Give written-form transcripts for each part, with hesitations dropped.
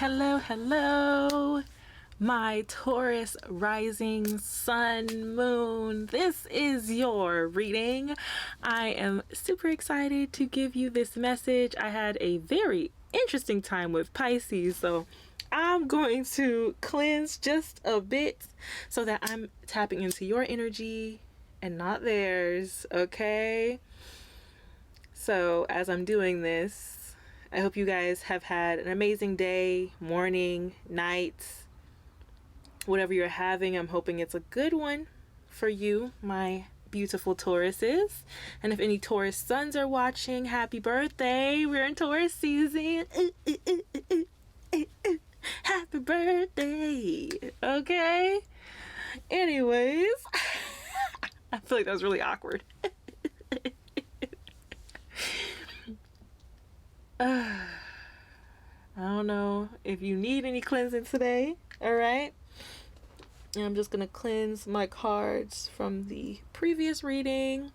Hello, hello, my Taurus rising sun moon. This is your reading. I am super excited to give you this message. I had a very interesting time with Pisces, so I'm going to cleanse just a bit so that I'm tapping into your energy and not theirs, okay? So as I'm doing this, I hope you guys have had an amazing day, morning, night, whatever you're having. I'm hoping it's a good one for you, my beautiful Tauruses. And if any Taurus suns are watching, happy birthday. We're in Taurus season. Happy birthday. Okay? Anyways, I feel like that was really awkward. I don't know if you need any cleansing today, all right? And I'm just going to cleanse my cards from the previous reading.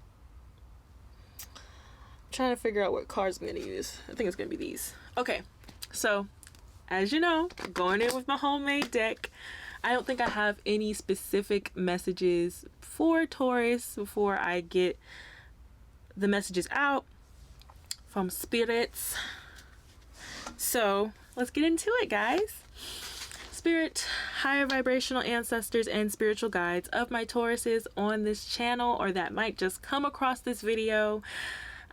I'm trying to figure out what cards I'm going to use. I think it's going to be these. Okay, so as you know, going in with my homemade deck. I don't think I have any specific messages for Taurus before I get the messages out from spirits. So let's get into it, guys. Spirit, higher vibrational ancestors, and spiritual guides of my Tauruses on this channel, or that might just come across this video.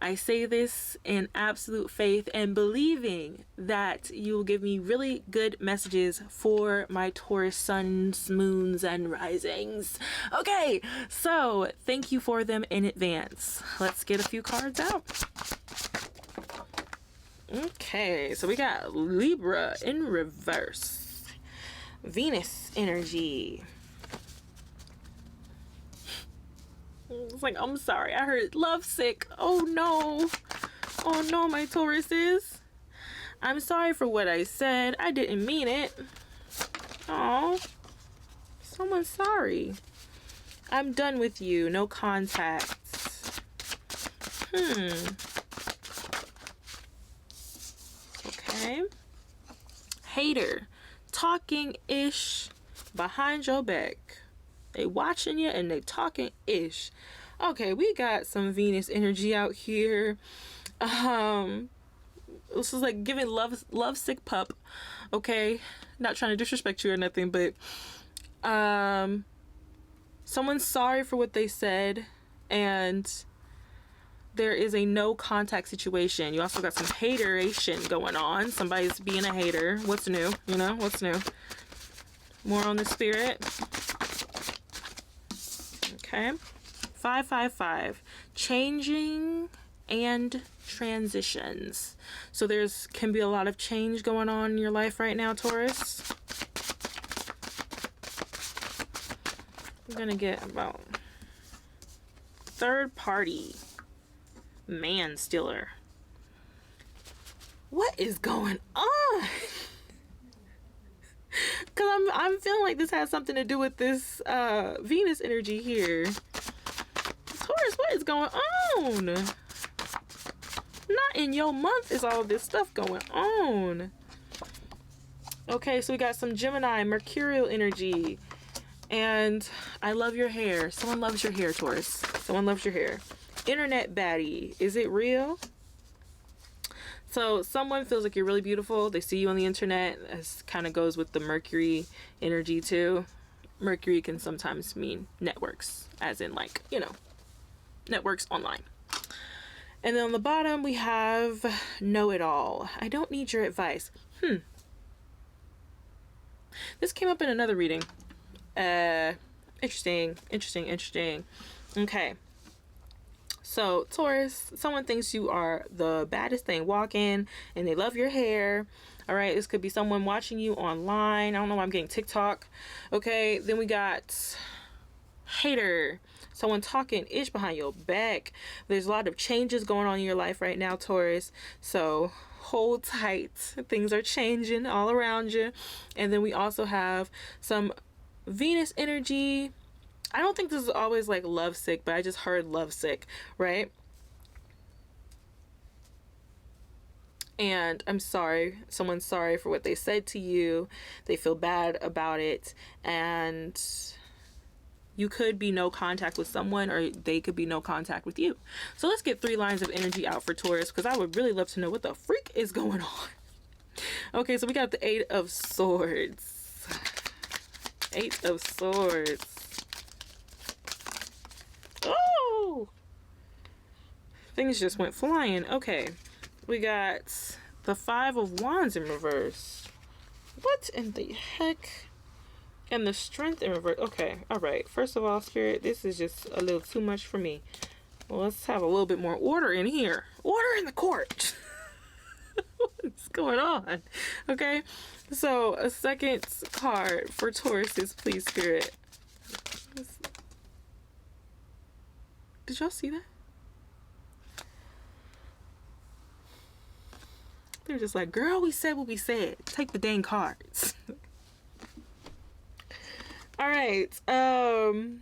I say this in absolute faith and believing that you will give me really good messages for my Taurus suns, moons, and risings. Okay, so thank you for them in advance. Let's get a few cards out. Okay, so we got Libra in reverse. Venus energy. It's like, I'm sorry, I heard lovesick. Oh no. Oh no, my Tauruses. I'm sorry for what I said. I didn't mean it. Oh, someone's sorry. I'm done with you. No contacts. Okay. Hater. Talking ish behind your back. They watching you and they talking ish. Okay, we got some Venus energy out here. This is like giving love sick pup. Okay, not trying to disrespect you or nothing, but someone's sorry for what they said, and there is a no contact situation. You also got some hateration going on. Somebody's being a hater. What's new? You know, what's new? More on the spirit. Okay. 555. Changing and transitions. So there's can be a lot of change going on in your life right now, Taurus. I'm gonna get about third party. Man stealer. What is going on? Because I'm feeling like this has something to do with this Venus energy here. Taurus, what is going on? Not in your month is all this stuff going on. Okay, so we got some Gemini, Mercurial energy. And I love your hair. Someone loves your hair, Taurus. Someone loves your hair. Internet baddie. Is it real? So someone feels like you're really beautiful. They see you on the internet. This kind of goes with the Mercury energy too. Mercury can sometimes mean networks, as in like, you know, networks online. And then on the bottom we have know-it-all. I don't need your advice. This came up in another reading. Interesting. Okay. So Taurus, someone thinks you are the baddest thing walking and they love your hair. All right, this could be someone watching you online. I don't know why I'm getting TikTok. Okay, then we got hater, someone talking ish behind your back. There's a lot of changes going on in your life right now, Taurus. So hold tight. Things are changing all around you. And then we also have some Venus energy. I don't think this is always like lovesick, but I just heard lovesick, right? And I'm sorry, someone's sorry for what they said to you. They feel bad about it. And you could be no contact with someone, or they could be no contact with you. So let's get 3 lines of energy out for Taurus, because I would really love to know what the freak is going on. Okay, so we got the 8 of Swords. 8 of Swords. Oh! Things just went flying. Okay. We got the 5 of Wands in reverse. What in the heck? And the Strength in reverse. Okay, alright. First of all, Spirit, this is just a little too much for me. Well, let's have a little bit more order in here. Order in the court. What's going on? Okay, so a second card for Tauruses, please, Spirit. Did y'all see that? They're just like, girl, we said what we said. Take the dang cards. All right. I'm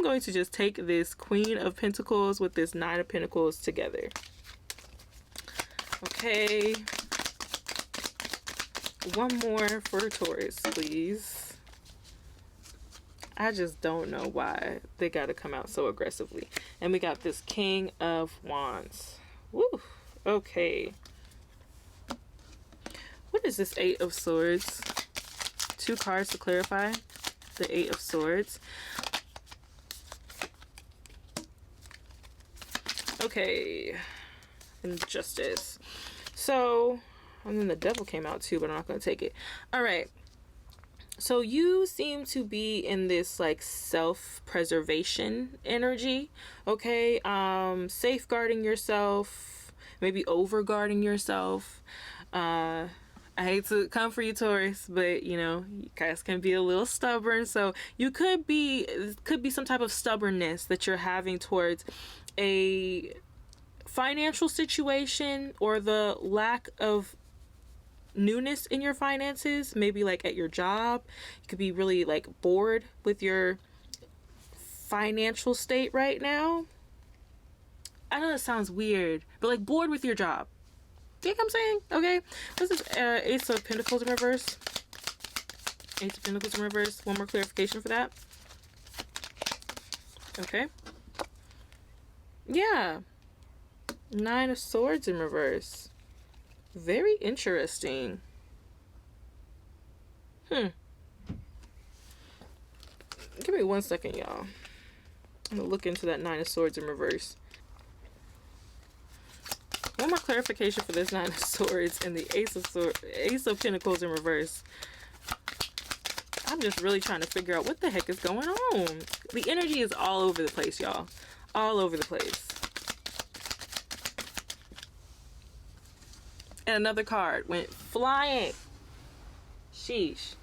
going to just take this Queen of Pentacles with this 9 of Pentacles together. Okay. One more for Taurus, please. I just don't know why they got to come out so aggressively. And we got this King of Wands. Woo. Okay. What is this 8 of Swords? 2 cards to clarify. The 8 of Swords. Okay. Injustice. So, and then the Devil came out too, but I'm not going to take it. All right. So you seem to be in this like self-preservation energy. Okay. Safeguarding yourself. Maybe over-guarding yourself. I hate to come for you, Taurus, but you know, you guys can be a little stubborn. So you could be some type of stubbornness that you're having towards a financial situation, or the lack of newness in your finances. Maybe like at your job, you could be really like bored with your financial state right now. I know it sounds weird, but like bored with your job. Think I'm saying? Okay. This is Ace of Pentacles in reverse. Ace of Pentacles in reverse. One more clarification for that. Okay. Yeah. 9 of Swords in reverse. Very interesting. Give me 1 second, y'all. I'm gonna look into that 9 of Swords in reverse. One more clarification for this 9 of Swords and the Ace of Pentacles in reverse. I'm just really trying to figure out what the heck is going on. The energy is all over the place, y'all. All over the place. And another card went flying. Sheesh.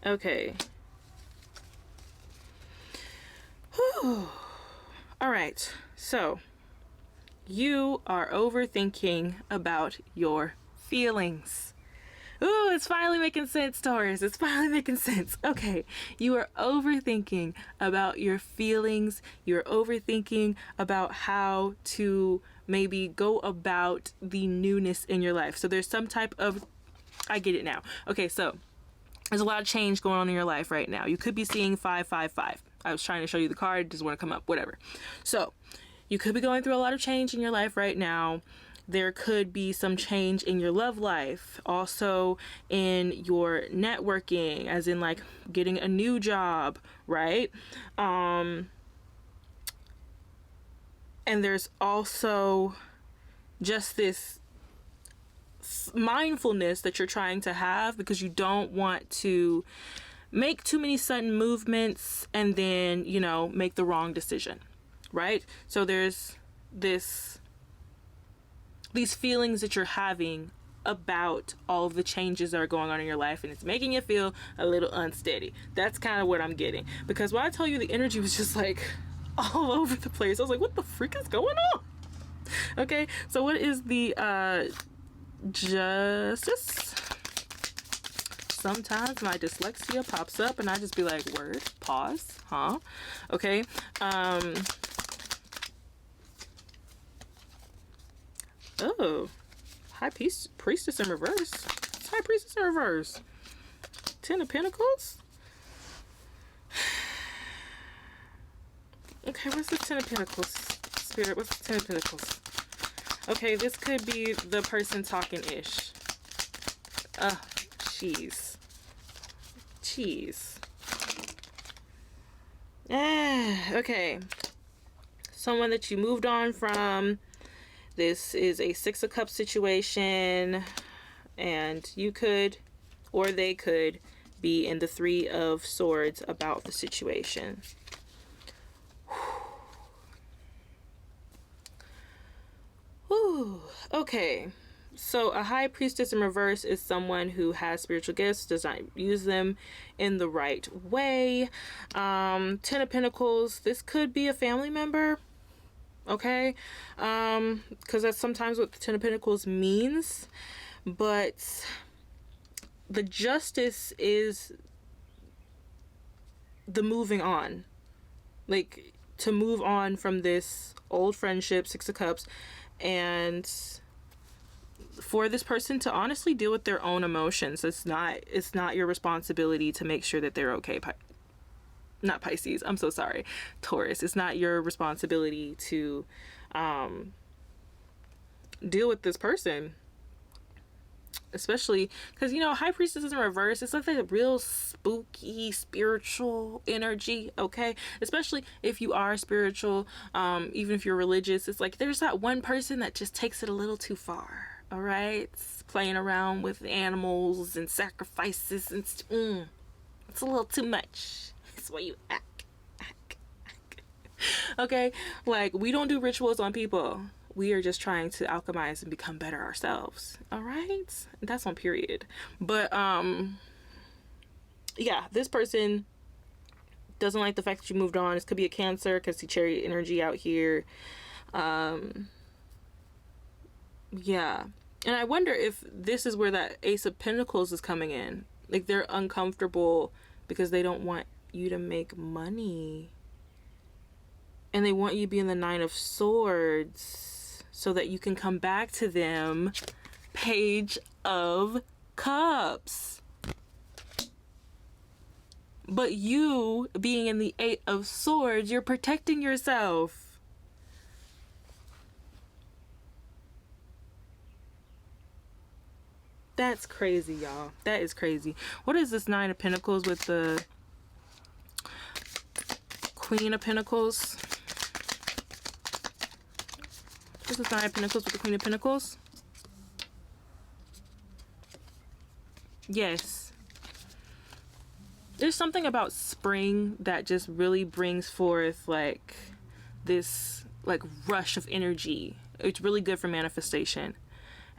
Okay. Whew. All right. So you are overthinking about your feelings. Ooh, it's finally making sense, Taurus. It's finally making sense. Okay. You are overthinking about your feelings. You're overthinking about how to maybe go about the newness in your life. So there's some type of, I get it now. Okay, so there's a lot of change going on in your life right now. You could be seeing 555. I was trying to show you the card, just want to come up, whatever. So you could be going through a lot of change in your life right now. There could be some change in your love life, also in your networking, as in like getting a new job, right? And there's also just this mindfulness that you're trying to have, because you don't want to make too many sudden movements and then, you know, make the wrong decision, right? So there's these feelings that you're having about all of the changes that are going on in your life, and it's making you feel a little unsteady. That's kind of what I'm getting, because when I tell you the energy was just like all over the place, I was like, what the freak is going on? Okay, so what is the justice? Sometimes my dyslexia pops up and I just be like, word, pause, huh? Okay. Oh, Priestess in reverse. It's High Priestess in reverse. Ten of Pentacles. Okay, what's the Ten of Pentacles? Spirit, what's the Ten of Pentacles? Okay, this could be the person talking ish. Cheese. Okay. Someone that you moved on from. This is a Six of Cups situation. And you could, or they could, be in the Three of Swords about the situation. Whew. Okay. So a High Priestess in reverse is someone who has spiritual gifts, does not use them in the right way. Ten of Pentacles, this could be a family member. Okay. Because that's sometimes what the Ten of Pentacles means. But the Justice is the moving on. Like, to move on from this old friendship, Six of Cups, and for this person to honestly deal with their own emotions. It's not your responsibility to make sure that they're okay. Not Pisces, I'm so sorry. Taurus, it's not your responsibility to deal with this person. Especially because, you know, High Priestess is in reverse. It's like a real spooky spiritual energy, okay? Especially if you are spiritual, even if you're religious. It's like there's that one person that just takes it a little too far, all right? It's playing around with animals and sacrifices and it's a little too much. That's why you act. Okay? Like, we don't do rituals on people. We are just trying to alchemize and become better ourselves. All right? That's on period. But, yeah, this person doesn't like the fact that you moved on. This could be a Cancer, because see Chariot energy out here. Yeah. And I wonder if this is where that Ace of Pentacles is coming in. Like, they're uncomfortable because they don't want you to make money. And they want you to be in the Nine of Swords so that you can come back to them. Page of Cups. But you being in the Eight of Swords, you're protecting yourself. That's crazy, y'all. That is crazy. What is this Nine of Pentacles with the Queen of Pentacles? This is Nine of Pentacles with the Queen of Pentacles. Yes. There's something about spring that just really brings forth like this like rush of energy. It's really good for manifestation.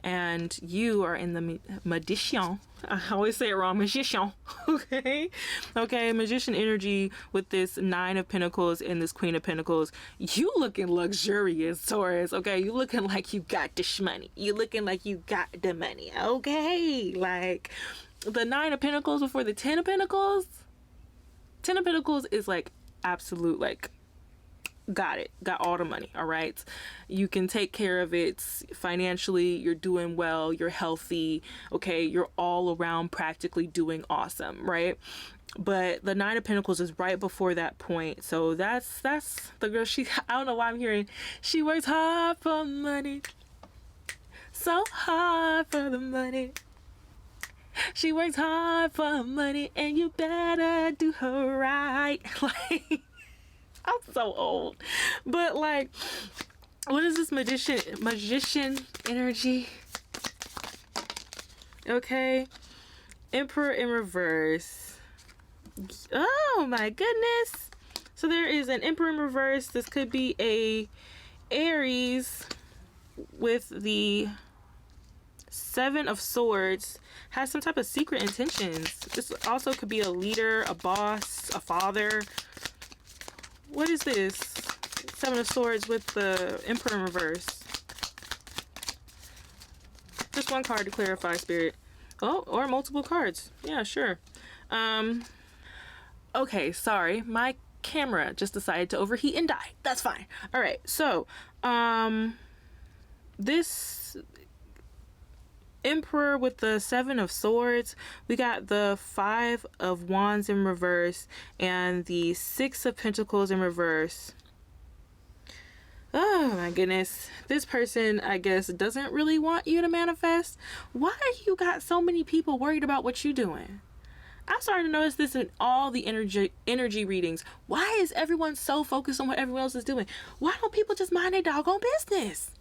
And you are in the magician. I always say it wrong. Magician. Okay. Magician energy with this Nine of Pentacles and this Queen of Pentacles. You looking luxurious, Taurus. Okay. You looking like you got the money. You looking like you got the money. Okay. Like the Nine of Pentacles before the Ten of Pentacles. Ten of Pentacles is like absolute like got all the money. All right, you can take care of it financially, you're doing well, you're healthy, okay, you're all around practically doing awesome, right? But the Nine of Pentacles is right before that point. So that's the girl. I don't know why I'm hearing she works hard for money, so hard for the money. She works hard for money, and you better do her right. Like, I'm so old. But like, what is this magician energy? Okay. Emperor in reverse. Oh my goodness. So there is an Emperor in reverse. This could be a Aries with the Seven of Swords. Has some type of secret intentions. This also could be a leader, a boss, a father. What is this? Seven of Swords with the Emperor in reverse. Just one card to clarify, Spirit. Oh, or multiple cards. Yeah, sure. Okay, sorry. My camera just decided to overheat and die. That's fine. All right. So, this Emperor with the Seven of Swords. We got the Five of Wands in reverse and the Six of Pentacles in reverse. Oh my goodness. This person, I guess, doesn't really want you to manifest. Why you got so many people worried about what you doing? I'm starting to notice this in all the energy readings. Why is everyone so focused on what everyone else is doing? Why don't people just mind their doggone business?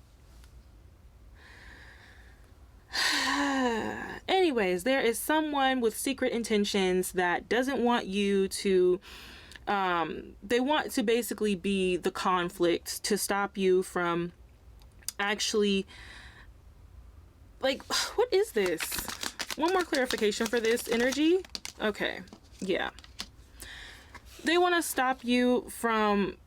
Anyways, there is someone with secret intentions that doesn't want you to, they want to basically be the conflict to stop you from actually, like, what is this? One more clarification for this energy. Okay, yeah. They want to stop you from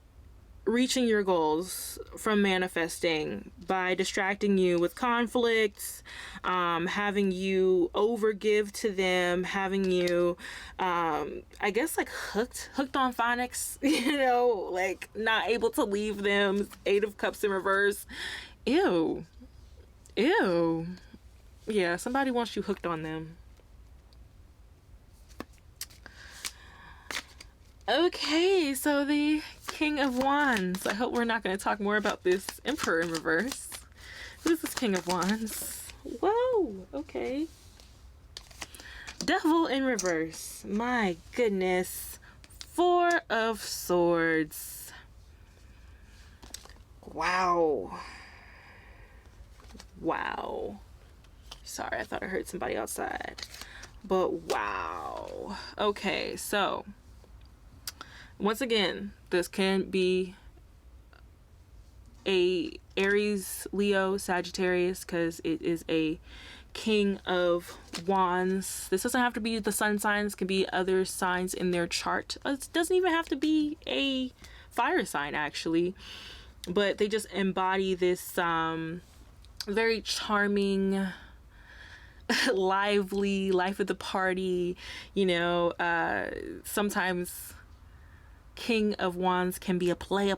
reaching your goals, from manifesting, by distracting you with conflicts, having you overgive to them, having you, I guess, like hooked on phonics, you know, like not able to leave them. Eight of Cups in reverse. Ew. Yeah, somebody wants you hooked on them. Okay, so the King of Wands. I hope we're not going to talk more about this Emperor in reverse. Who's this King of Wands? Whoa, okay. Devil in reverse. My goodness. Four of Swords. Wow. Sorry, I thought I heard somebody outside. But wow. Okay, so once again, this can be a Aries, Leo, Sagittarius, because it is a King of Wands. This doesn't have to be the sun signs. It can be other signs in their chart. It doesn't even have to be a fire sign, actually. But they just embody this very charming, lively, life of the party. You know, sometimes King of Wands can be a player,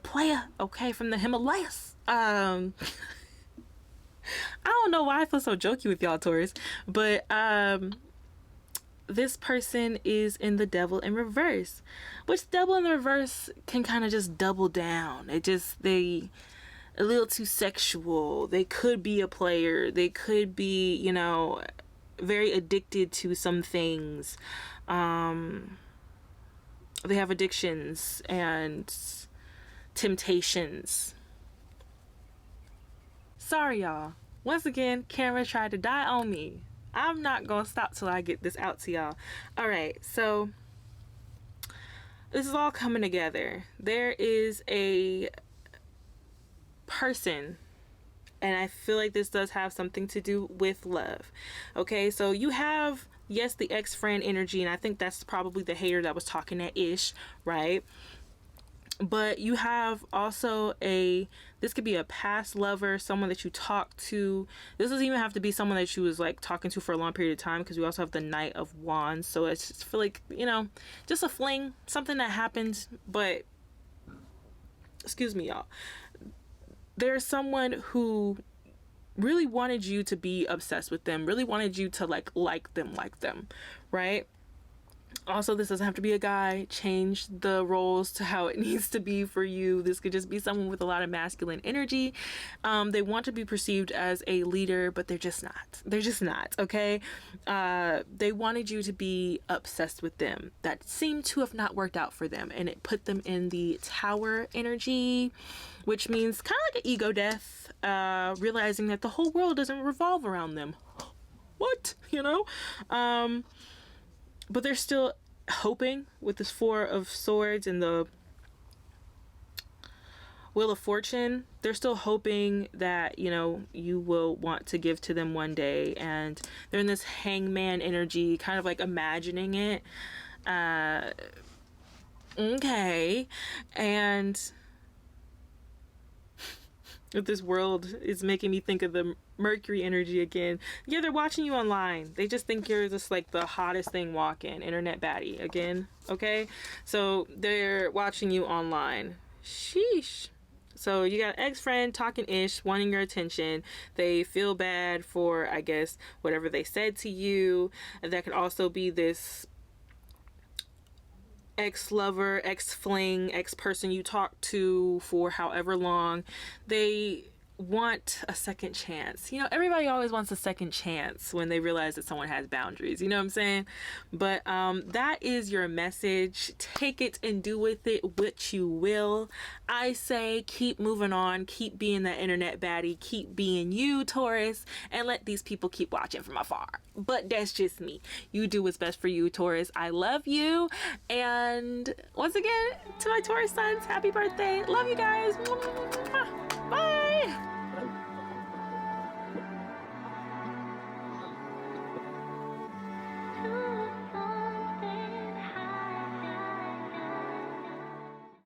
okay, from the Himalayas. I don't know why I feel so jokey with y'all, Taurus, but this person is in the Devil in reverse, which Devil in the reverse can kind of just double down. They a little too sexual. They could be a player. They could be, you know, very addicted to some things. They have addictions and temptations. Sorry, y'all. Once again, camera tried to die on me. I'm not gonna stop till I get this out to y'all. Alright, so this is all coming together. There is a person, and I feel like this does have something to do with love. Okay, so you have, yes, the ex-friend energy, and I think that's probably the hater that was talking that ish, right? But you have also this could be a past lover, someone that you talk to. This doesn't even have to be someone that you was like talking to for a long period of time, because we also have the Knight of Wands. So it's just feel like, you know, just a fling, something that happened. But excuse me, y'all, there's someone who really wanted you to be obsessed with them, really wanted you to like them, right? Also, this doesn't have to be a guy. Change the roles to how it needs to be for you. This could just be someone with a lot of masculine energy. They want to be perceived as a leader, but they're just not, okay? They wanted you to be obsessed with them. That seemed to have not worked out for them, and it put them in the Tower energy, which means kind of like an ego death, realizing that the whole world doesn't revolve around them. What? You know? But they're still hoping with this Four of Swords and the Wheel of Fortune. They're still hoping that, you know, you will want to give to them one day. And they're in this hangman energy, kind of like imagining it. Okay. And this world is making me think of the Mercury energy again. Yeah, they're watching you online. They just think you're just like the hottest thing walking, internet baddie again. Okay, so they're watching you online. Sheesh. So you got an ex-friend talking ish, wanting your attention. They feel bad for, I guess, whatever they said to you. And that could also be this ex-lover, ex-fling, ex-person you talked to for however long. They want a second chance. You know, everybody always wants a second chance when they realize that someone has boundaries. You know what I'm saying? But that is your message. Take it and do with it what you will. I say keep moving on. Keep being that internet baddie. Keep being you, Taurus, and let these people keep watching from afar. But that's just me. You do what's best for you, Taurus. I love you. And once again, to my Taurus sons, happy birthday. Love you guys. Bye.